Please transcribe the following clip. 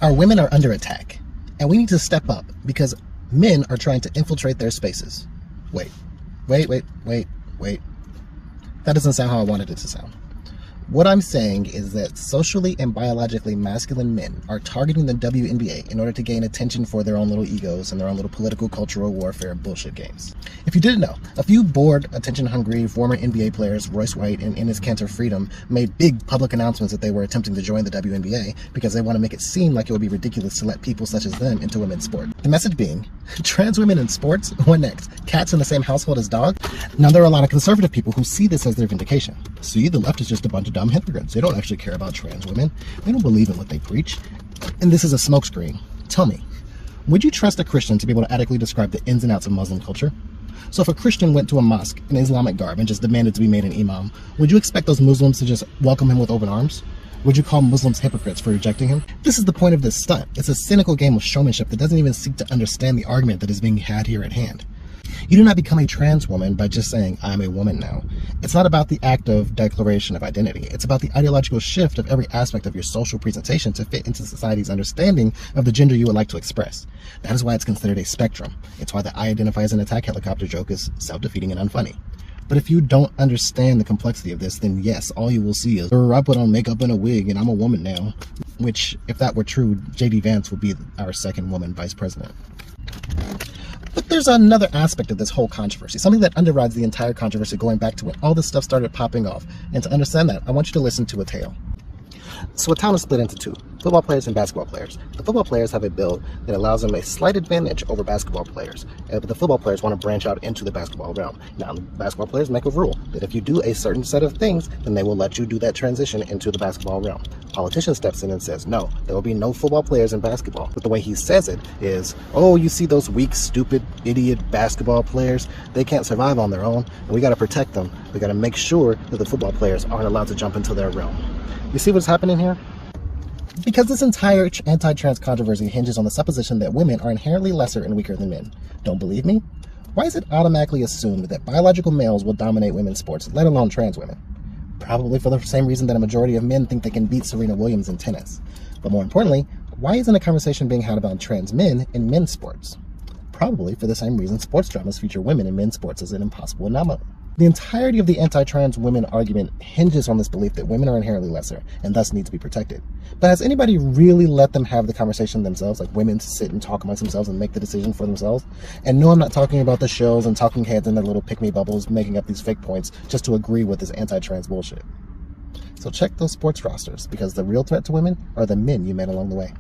Our women are under attack, and we need to step up because men are trying to infiltrate their spaces. Wait. That doesn't sound how I wanted it to sound. What I'm saying is that socially and biologically masculine men are targeting the WNBA in order to gain attention for their own little egos and their own little political, cultural warfare bullshit games. If you didn't know, a few bored, attention-hungry former NBA players, Royce White and Enes Kanter Freedom, made big public announcements that they were attempting to join the WNBA because they want to make it seem like it would be ridiculous to let people such as them into women's sport. The message being, trans women in sports? What next? Cats in the same household as dogs? Now, there are a lot of conservative people who see this as their vindication. See, the left is just a bunch of dumb hypocrites. They don't actually care about trans women. They don't believe in what they preach. And this is a smokescreen. Tell me, would you trust a Christian to be able to adequately describe the ins and outs of Muslim culture? So if a Christian went to a mosque in Islamic garb and just demanded to be made an imam, would you expect those Muslims to just welcome him with open arms? Would you call Muslims hypocrites for rejecting him? This is the point of this stunt. It's a cynical game of showmanship that doesn't even seek to understand the argument that is being had here at hand. You do not become a trans woman by just saying, I'm a woman now. It's not about the act of declaration of identity. It's about the ideological shift of every aspect of your social presentation to fit into society's understanding of the gender you would like to express. That is why it's considered a spectrum. It's why the I identify as an attack helicopter joke is self-defeating and unfunny. But if you don't understand the complexity of this, then yes, all you will see is, I put on makeup and a wig and I'm a woman now. Which, if that were true, J.D. Vance would be our second woman vice president. But there's another aspect of this whole controversy, something that underrides the entire controversy going back to when all this stuff started popping off. And to understand that, I want you to listen to a tale. So a town is split into two, football players and basketball players. The football players have a build that allows them a slight advantage over basketball players, but the football players want to branch out into the basketball realm. Now, the basketball players make a rule that if you do a certain set of things, then they will let you do that transition into the basketball realm. A politician steps in and says, no, there will be no football players in basketball. But the way he says it is, oh, you see those weak, stupid, idiot basketball players? They can't survive on their own, and we got to protect them. We got to make sure that the football players aren't allowed to jump into their realm. You see what's happening here? Because this entire anti-trans controversy hinges on the supposition that women are inherently lesser and weaker than men. Don't believe me? Why is it automatically assumed that biological males will dominate women's sports, let alone trans women? Probably for the same reason that a majority of men think they can beat Serena Williams in tennis. But more importantly, why isn't a conversation being had about trans men in men's sports? Probably for the same reason sports dramas feature women in men's sports as an impossible anomaly. The entirety of the anti-trans women argument hinges on this belief that women are inherently lesser and thus need to be protected. But has anybody really let them have the conversation themselves, like women to sit and talk amongst themselves and make the decision for themselves? And no, I'm not talking about the shows and talking heads and their little pick-me bubbles making up these fake points just to agree with this anti-trans bullshit. So check those sports rosters, because the real threat to women are the men you met along the way.